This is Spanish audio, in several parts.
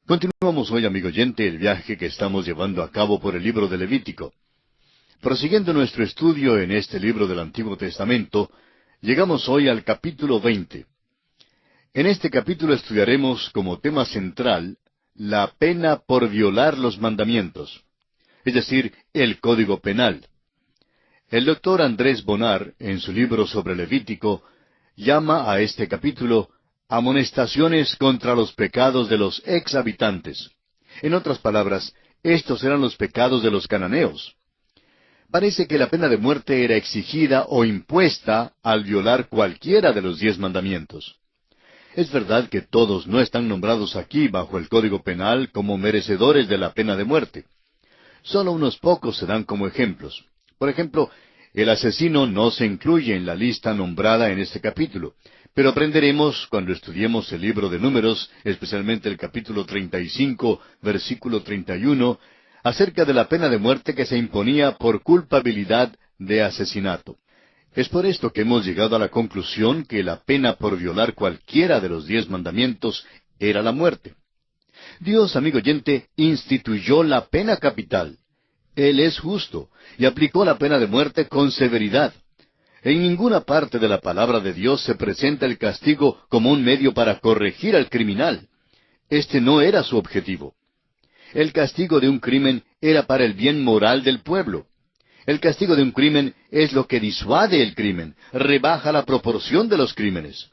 Continuamos hoy, amigo oyente, el viaje que estamos llevando a cabo por el libro de Levítico. Prosiguiendo nuestro estudio en este libro del Antiguo Testamento, llegamos hoy al capítulo 20. En este capítulo estudiaremos como tema central la pena por violar los mandamientos, es decir, el Código Penal. El doctor Andrés Bonar, en su libro sobre Levítico, llama a este capítulo amonestaciones contra los pecados de los ex habitantes. En otras palabras, estos eran los pecados de los cananeos. Parece que la pena de muerte era exigida o impuesta al violar cualquiera de los 10 mandamientos. Es verdad que todos no están nombrados aquí bajo el Código Penal como merecedores de la pena de muerte. Solo unos pocos se dan como ejemplos. Por ejemplo, el asesino no se incluye en la lista nombrada en este capítulo, pero aprenderemos cuando estudiemos el libro de Números, especialmente el capítulo 35, versículo 31, acerca de la pena de muerte que se imponía por culpabilidad de asesinato. Es por esto que hemos llegado a la conclusión que la pena por violar cualquiera de los 10 mandamientos era la muerte. Dios, amigo oyente, instituyó la pena capital. Él es justo y aplicó la pena de muerte con severidad. En ninguna parte de la palabra de Dios se presenta el castigo como un medio para corregir al criminal. Este no era su objetivo. El castigo de un crimen era para el bien moral del pueblo. El castigo de un crimen es lo que disuade el crimen, rebaja la proporción de los crímenes.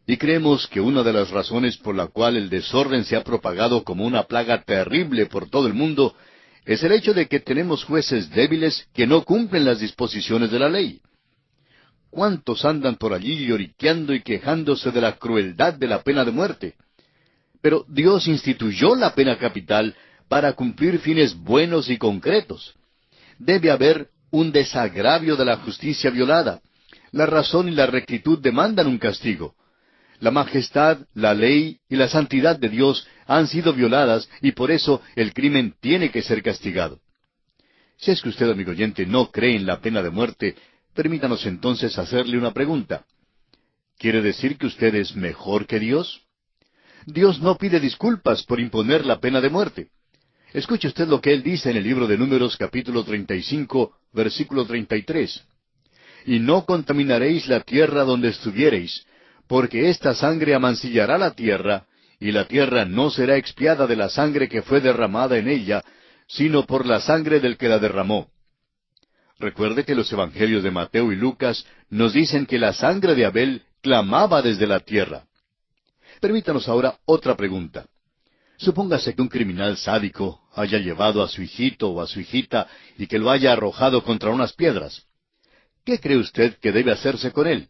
Y creemos que una de las razones por la cual el desorden se ha propagado como una plaga terrible por todo el mundo es el hecho de que tenemos jueces débiles que no cumplen las disposiciones de la ley. ¿Cuántos andan por allí lloriqueando y quejándose de la crueldad de la pena de muerte? Pero Dios instituyó la pena capital para cumplir fines buenos y concretos. Debe haber un desagravio de la justicia violada. La razón y la rectitud demandan un castigo. La majestad, la ley y la santidad de Dios han sido violadas y por eso el crimen tiene que ser castigado. Si es que usted, amigo oyente, no cree en la pena de muerte, permítanos entonces hacerle una pregunta. ¿Quiere decir que usted es mejor que Dios? Dios no pide disculpas por imponer la pena de muerte. Escuche usted lo que Él dice en el libro de Números capítulo 35, versículo 33. Y no contaminaréis la tierra donde estuviereis, porque esta sangre amancillará la tierra, y la tierra no será expiada de la sangre que fue derramada en ella, sino por la sangre del que la derramó. Recuerde que los evangelios de Mateo y Lucas nos dicen que la sangre de Abel clamaba desde la tierra. Permítanos ahora otra pregunta. Supóngase que un criminal sádico haya llevado a su hijito o a su hijita y que lo haya arrojado contra unas piedras. ¿Qué cree usted que debe hacerse con él?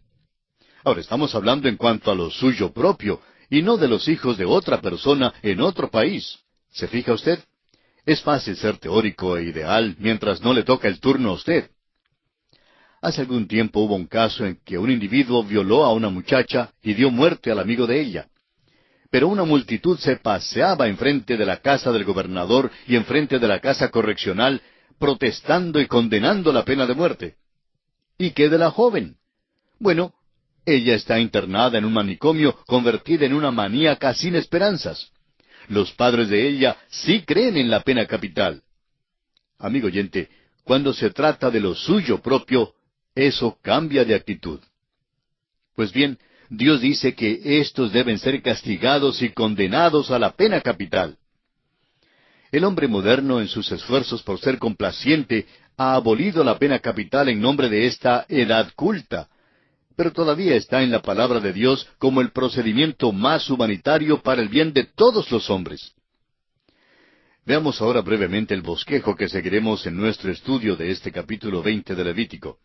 Ahora estamos hablando en cuanto a lo suyo propio, y no de los hijos de otra persona en otro país. ¿Se fija usted? Es fácil ser teórico e ideal mientras no le toca el turno a usted. Hace algún tiempo hubo un caso en que un individuo violó a una muchacha y dio muerte al amigo de ella. Pero una multitud se paseaba enfrente de la casa del gobernador y enfrente de la casa correccional, protestando y condenando la pena de muerte. ¿Y qué de la joven? Bueno, ella está internada en un manicomio, convertida en una maníaca sin esperanzas. Los padres de ella sí creen en la pena capital. Amigo oyente, cuando se trata de lo suyo propio, eso cambia de actitud. Pues bien, Dios dice que éstos deben ser castigados y condenados a la pena capital. El hombre moderno, en sus esfuerzos por ser complaciente, ha abolido la pena capital en nombre de esta edad culta, pero todavía está en la palabra de Dios como el procedimiento más humanitario para el bien de todos los hombres. Veamos ahora brevemente el bosquejo que seguiremos en nuestro estudio de este capítulo 20 de Levítico.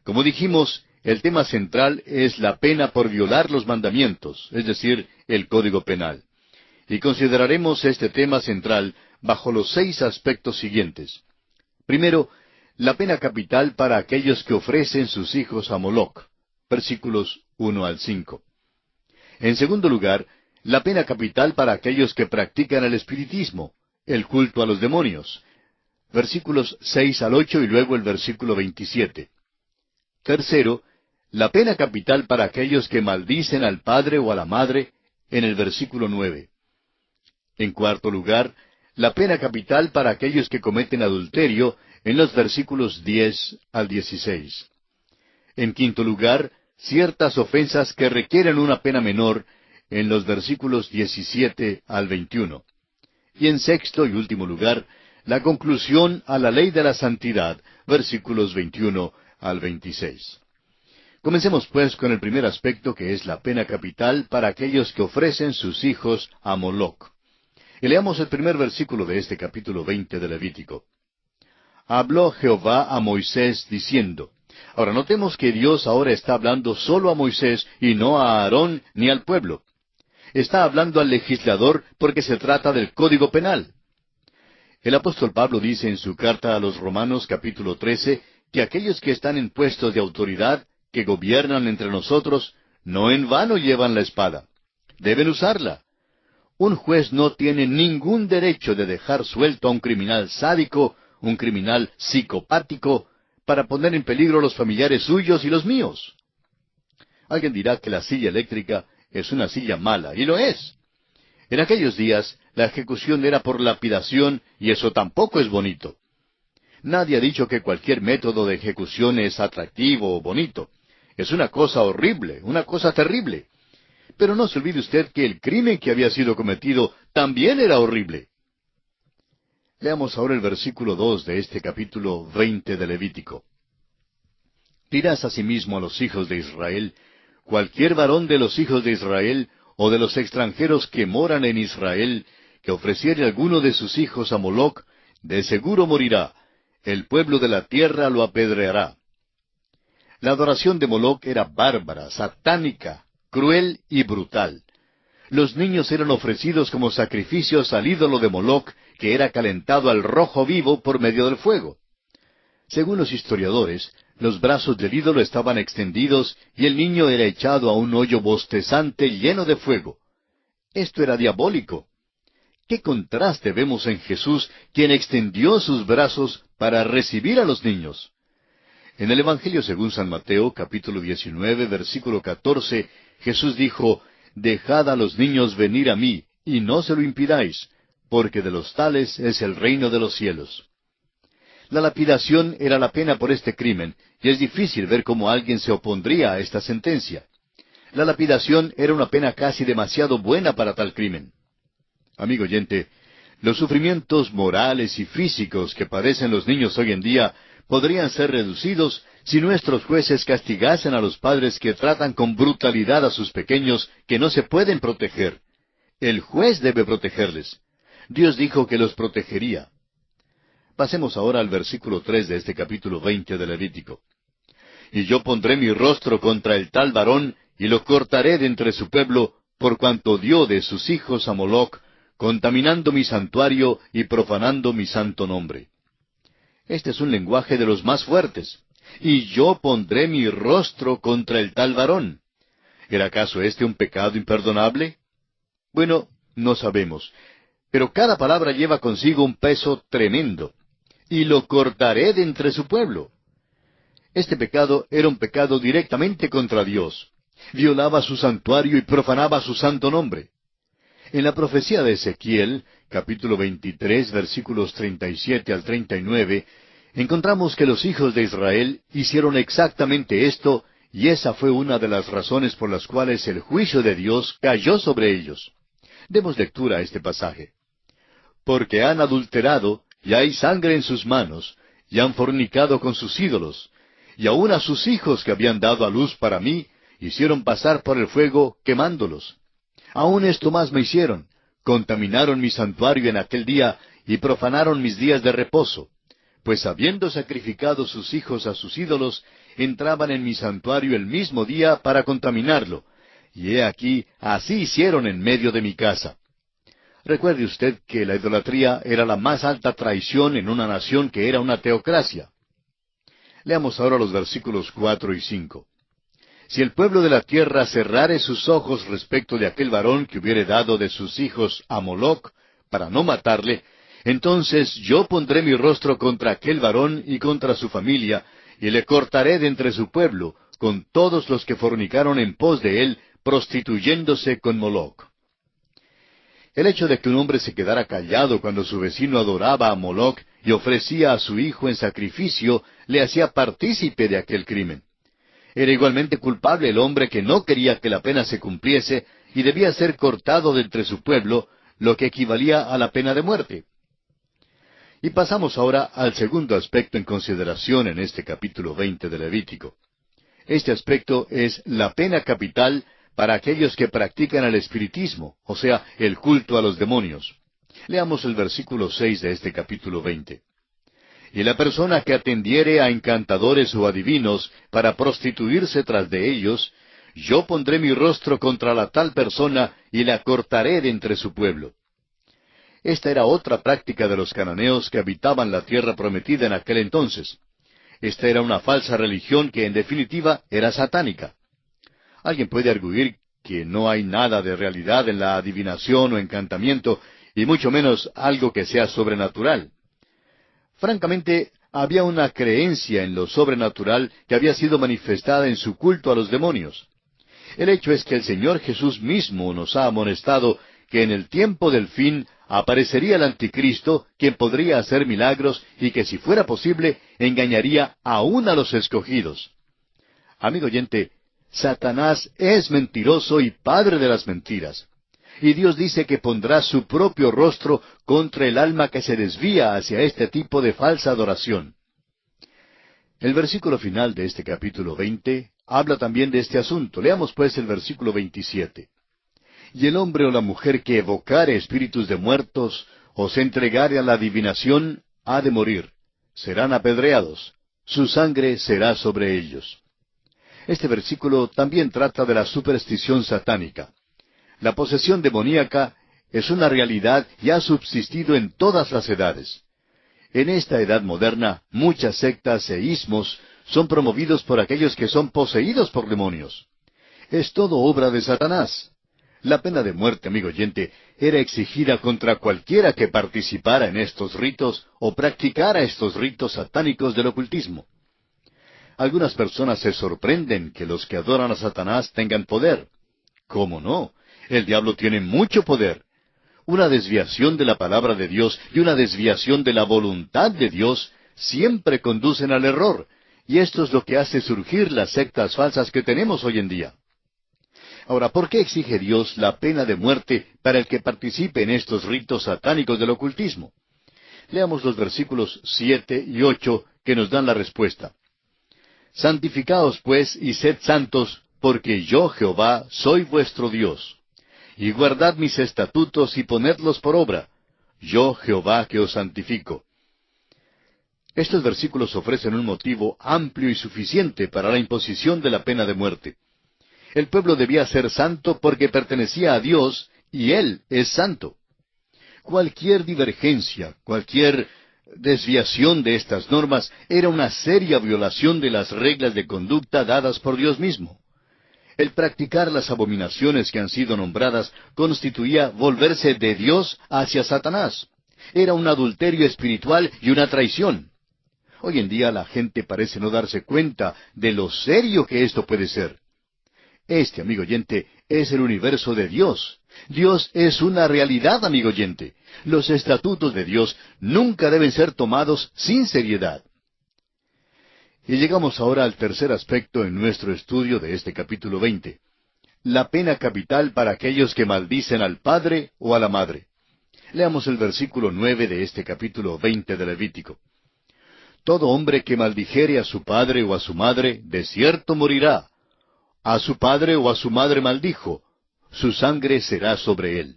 Como dijimos, el tema central es la pena por violar los mandamientos, es decir, el Código Penal. Y consideraremos este tema central bajo los 6 aspectos siguientes. Primero, la pena capital para aquellos que ofrecen sus hijos a Moloc, versículos 1 al 5. En segundo lugar, la pena capital para aquellos que practican el espiritismo, el culto a los demonios, versículos 6 al 8 y luego el versículo 27. Tercero, la pena capital para aquellos que maldicen al padre o a la madre, en el versículo 9. En cuarto lugar, la pena capital para aquellos que cometen adulterio en los versículos 10 al 16. En quinto lugar, ciertas ofensas que requieren una pena menor en los versículos 17 al 21. Y en sexto y último lugar, la conclusión a la ley de la santidad, versículos 21 al 26. Comencemos pues con el primer aspecto, que es la pena capital para aquellos que ofrecen sus hijos a Moloc. Y leamos el primer versículo de este capítulo 20 de Levítico. Habló Jehová a Moisés diciendo. Ahora notemos que Dios ahora está hablando solo a Moisés y no a Aarón ni al pueblo. Está hablando al legislador porque se trata del Código Penal. El apóstol Pablo dice en su carta a los Romanos capítulo 13 que aquellos que están en puestos de autoridad, que gobiernan entre nosotros, no en vano llevan la espada. Deben usarla. Un juez no tiene ningún derecho de dejar suelto a un criminal sádico, un criminal psicopático, para poner en peligro los familiares suyos y los míos. Alguien dirá que la silla eléctrica es una silla mala, y lo es. En aquellos días, la ejecución era por lapidación, y eso tampoco es bonito. Nadie ha dicho que cualquier método de ejecución es atractivo o bonito. Es una cosa horrible, una cosa terrible. Pero no se olvide usted que el crimen que había sido cometido también era horrible. Leamos ahora el versículo 2 de este capítulo 20 de Levítico. Dirás asimismo a los hijos de Israel, cualquier varón de los hijos de Israel, o de los extranjeros que moran en Israel, que ofreciere alguno de sus hijos a Moloc, de seguro morirá, el pueblo de la tierra lo apedreará. La adoración de Moloc era bárbara, satánica, cruel y brutal. Los niños eran ofrecidos como sacrificios al ídolo de Moloc, que era calentado al rojo vivo por medio del fuego. Según los historiadores, los brazos del ídolo estaban extendidos y el niño era echado a un hoyo bostezante lleno de fuego. Esto era diabólico. ¿Qué contraste vemos en Jesús, quien extendió sus brazos para recibir a los niños? En el Evangelio según San Mateo, capítulo 19, versículo 14, Jesús dijo, «Dejad a los niños venir a mí, y no se lo impidáis, porque de los tales es el reino de los cielos». La lapidación era la pena por este crimen, y es difícil ver cómo alguien se opondría a esta sentencia. La lapidación era una pena casi demasiado buena para tal crimen. Amigo oyente, los sufrimientos morales y físicos que padecen los niños hoy en día podrían ser reducidos si nuestros jueces castigasen a los padres que tratan con brutalidad a sus pequeños que no se pueden proteger. El juez debe protegerles. Dios dijo que los protegería. Pasemos ahora al versículo 3 de este capítulo 20 de Levítico. «Y yo pondré mi rostro contra el tal varón, y lo cortaré de entre su pueblo, por cuanto dio de sus hijos a Moloc, contaminando mi santuario y profanando mi santo nombre». Este es un lenguaje de los más fuertes. «Y yo pondré mi rostro contra el tal varón». ¿Era acaso este un pecado imperdonable? Bueno, no sabemos. Pero cada palabra lleva consigo un peso tremendo. «Y lo cortaré de entre su pueblo». Este pecado era un pecado directamente contra Dios. Violaba su santuario y profanaba su santo nombre. En la profecía de Ezequiel, capítulo 23, versículos 37 al 39, encontramos que los hijos de Israel hicieron exactamente esto, y esa fue una de las razones por las cuales el juicio de Dios cayó sobre ellos. Demos lectura a este pasaje. «Porque han adulterado, y hay sangre en sus manos, y han fornicado con sus ídolos, y aun a sus hijos que habían dado a luz para mí, hicieron pasar por el fuego, quemándolos. Aun esto más me hicieron, contaminaron mi santuario en aquel día, y profanaron mis días de reposo, pues habiendo sacrificado sus hijos a sus ídolos, entraban en mi santuario el mismo día para contaminarlo, y he aquí, así hicieron en medio de mi casa». Recuerde usted que la idolatría era la más alta traición en una nación que era una teocracia. Leamos ahora los versículos 4 y 5. «Si el pueblo de la tierra cerrare sus ojos respecto de aquel varón que hubiere dado de sus hijos a Moloc, para no matarle, entonces yo pondré mi rostro contra aquel varón y contra su familia, y le cortaré de entre su pueblo, con todos los que fornicaron en pos de él, prostituyéndose con Moloc». El hecho de que un hombre se quedara callado cuando su vecino adoraba a Moloc y ofrecía a su hijo en sacrificio le hacía partícipe de aquel crimen. Era igualmente culpable el hombre que no quería que la pena se cumpliese y debía ser cortado de entre su pueblo, lo que equivalía a la pena de muerte. Y pasamos ahora al segundo aspecto en consideración en este capítulo 20 de Levítico. Este aspecto es la pena capital para aquellos que practican el espiritismo, o sea, el culto a los demonios. Leamos el versículo 6 de este capítulo 20. Y la persona que atendiere a encantadores o adivinos para prostituirse tras de ellos, yo pondré mi rostro contra la tal persona y la cortaré de entre su pueblo. Esta era otra práctica de los cananeos que habitaban la tierra prometida en aquel entonces. Esta era una falsa religión que en definitiva era satánica. Alguien puede arguir que no hay nada de realidad en la adivinación o encantamiento, y mucho menos algo que sea sobrenatural. Francamente, había una creencia en lo sobrenatural que había sido manifestada en su culto a los demonios. El hecho es que el Señor Jesús mismo nos ha amonestado que en el tiempo del fin aparecería el anticristo, quien podría hacer milagros y que, si fuera posible, engañaría aún a los escogidos. Amigo oyente, Satanás es mentiroso y padre de las mentiras. Y Dios dice que pondrá su propio rostro contra el alma que se desvía hacia este tipo de falsa adoración. El versículo final de este capítulo 20 habla también de este asunto. Leamos pues el versículo 27. Y el hombre o la mujer que evocare espíritus de muertos o se entregare a la adivinación ha de morir. Serán apedreados. Su sangre será sobre ellos. Este versículo también trata de la superstición satánica. La posesión demoníaca es una realidad y ha subsistido en todas las edades. En esta edad moderna, muchas sectas e ismos son promovidos por aquellos que son poseídos por demonios. Es todo obra de Satanás. La pena de muerte, amigo oyente, era exigida contra cualquiera que participara en estos ritos o practicara estos ritos satánicos del ocultismo. Algunas personas se sorprenden que los que adoran a Satanás tengan poder. ¿Cómo no? El diablo tiene mucho poder. Una desviación de la palabra de Dios y una desviación de la voluntad de Dios siempre conducen al error, y esto es lo que hace surgir las sectas falsas que tenemos hoy en día. Ahora, ¿por qué exige Dios la pena de muerte para el que participe en estos ritos satánicos del ocultismo? Leamos los versículos 7 y 8 que nos dan la respuesta. Santificaos pues y sed santos, porque yo, Jehová, soy vuestro Dios. Y guardad mis estatutos y ponedlos por obra. Yo, Jehová, que os santifico. Estos versículos ofrecen un motivo amplio y suficiente para la imposición de la pena de muerte. El pueblo debía ser santo porque pertenecía a Dios, y Él es santo. Cualquier divergencia, cualquier desviación de estas normas era una seria violación de las reglas de conducta dadas por Dios mismo. El practicar las abominaciones que han sido nombradas constituía volverse de Dios hacia Satanás. Era un adulterio espiritual y una traición. Hoy en día la gente parece no darse cuenta de lo serio que esto puede ser. Este, amigo oyente, es el universo de Dios. Dios es una realidad, amigo oyente. Los estatutos de Dios nunca deben ser tomados sin seriedad. Y llegamos ahora al tercer aspecto en nuestro estudio de este capítulo 20. La pena capital para aquellos que maldicen al padre o a la madre. Leamos el versículo 9 de este capítulo 20 de Levítico. Todo hombre que maldijere a su padre o a su madre, de cierto morirá. A su padre o a su madre maldijo, su sangre será sobre él.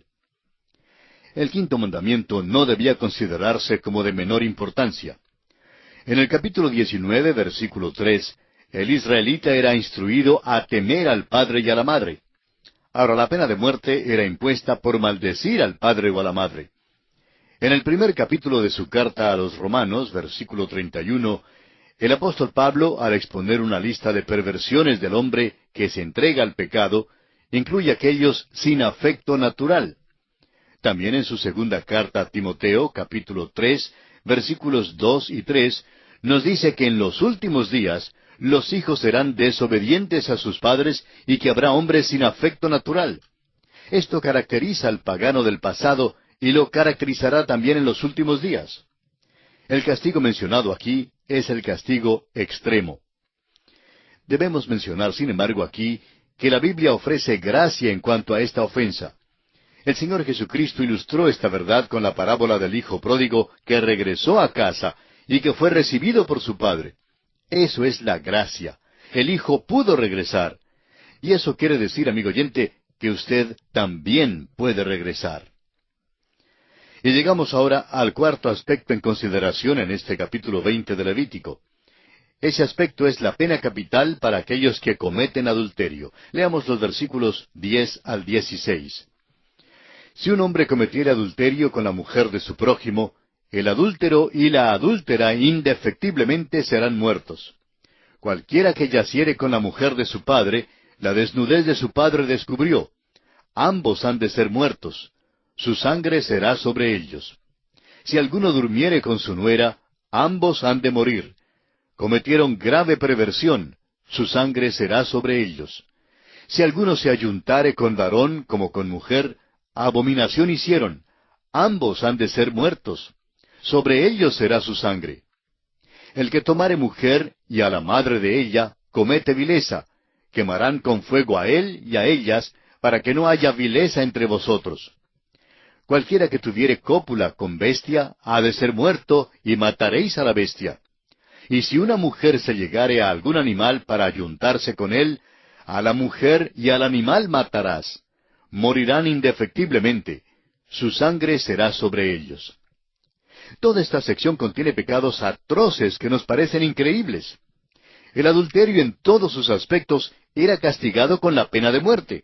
El quinto mandamiento no debía considerarse como de menor importancia. En el capítulo 19, versículo 3, el israelita era instruido a temer al padre y a la madre. Ahora, la pena de muerte era impuesta por maldecir al padre o a la madre. En el primer capítulo de su carta a los Romanos, versículo 31, el apóstol Pablo, al exponer una lista de perversiones del hombre que se entrega al pecado, incluye aquellos sin afecto natural. También en su segunda carta a Timoteo, capítulo 3, versículos 2 y 3, nos dice que en los últimos días los hijos serán desobedientes a sus padres y que habrá hombres sin afecto natural. Esto caracteriza al pagano del pasado y lo caracterizará también en los últimos días. El castigo mencionado aquí es el castigo extremo. Debemos mencionar, sin embargo, aquí que la Biblia ofrece gracia en cuanto a esta ofensa. El Señor Jesucristo ilustró esta verdad con la parábola del hijo pródigo que regresó a casa y que fue recibido por su padre. Eso es la gracia. El hijo pudo regresar. Y eso quiere decir, amigo oyente, que usted también puede regresar. Y llegamos ahora al cuarto aspecto en consideración en este capítulo 20 de Levítico. Ese aspecto es la pena capital para aquellos que cometen adulterio. Leamos los versículos 10 al 16. Si un hombre cometiere adulterio con la mujer de su prójimo, el adúltero y la adúltera indefectiblemente serán muertos. Cualquiera que yaciere con la mujer de su padre, la desnudez de su padre descubrió. Ambos han de ser muertos. Su sangre será sobre ellos. Si alguno durmiere con su nuera, ambos han de morir. Cometieron grave perversión, su sangre será sobre ellos. Si alguno se ayuntare con varón como con mujer, abominación hicieron, ambos han de ser muertos. Sobre ellos será su sangre. El que tomare mujer y a la madre de ella, comete vileza. Quemarán con fuego a él y a ellas, para que no haya vileza entre vosotros. Cualquiera que tuviere cópula con bestia, ha de ser muerto, y mataréis a la bestia. Y si una mujer se llegare a algún animal para ayuntarse con él, a la mujer y al animal matarás. Morirán indefectiblemente. Su sangre será sobre ellos. Toda esta sección contiene pecados atroces que nos parecen increíbles. El adulterio en todos sus aspectos era castigado con la pena de muerte.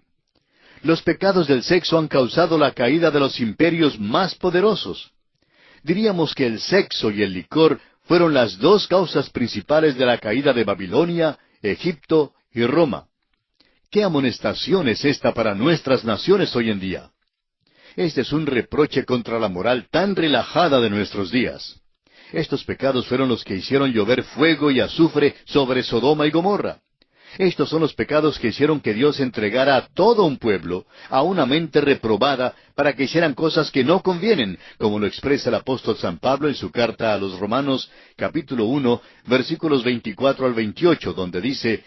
Los pecados del sexo han causado la caída de los imperios más poderosos. Diríamos que el sexo y el licor fueron las dos causas principales de la caída de Babilonia, Egipto y Roma. ¿Qué amonestación es esta para nuestras naciones hoy en día? Este es un reproche contra la moral tan relajada de nuestros días. Estos pecados fueron los que hicieron llover fuego y azufre sobre Sodoma y Gomorra. Estos son los pecados que hicieron que Dios entregara a todo un pueblo a una mente reprobada para que hicieran cosas que no convienen, como lo expresa el apóstol San Pablo en su carta a los Romanos, capítulo 1, versículos 24 al 28, donde dice: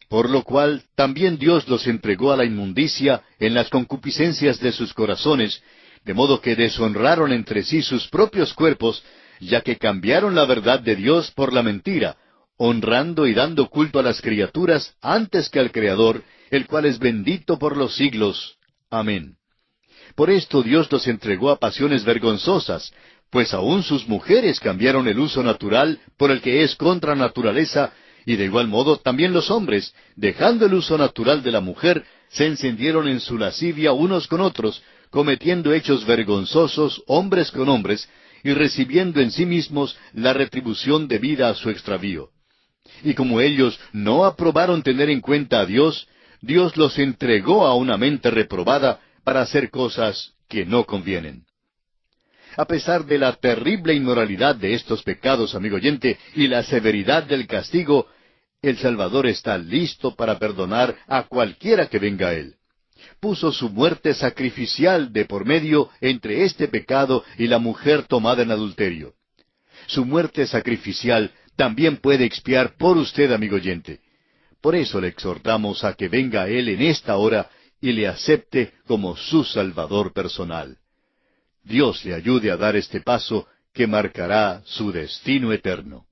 por lo cual también Dios los entregó a la inmundicia en las concupiscencias de sus corazones, de modo que deshonraron entre sí sus propios cuerpos, ya que cambiaron la verdad de Dios por la mentira, honrando y dando culto a las criaturas antes que al Creador, el cual es bendito por los siglos. Amén. Por esto Dios los entregó a pasiones vergonzosas, pues aun sus mujeres cambiaron el uso natural por el que es contra naturaleza, y de igual modo también los hombres, dejando el uso natural de la mujer, se encendieron en su lascivia unos con otros, cometiendo hechos vergonzosos hombres con hombres, y recibiendo en sí mismos la retribución debida a su extravío. Y como ellos no aprobaron tener en cuenta a Dios, Dios los entregó a una mente reprobada para hacer cosas que no convienen. A pesar de la terrible inmoralidad de estos pecados, amigo oyente, y la severidad del castigo, el Salvador está listo para perdonar a cualquiera que venga a Él. Puso su muerte sacrificial de por medio entre este pecado y la mujer tomada en adulterio. Su muerte sacrificial también puede expiar por usted, amigo oyente. Por eso le exhortamos a que venga a Él en esta hora y le acepte como su Salvador personal. Dios le ayude a dar este paso que marcará su destino eterno.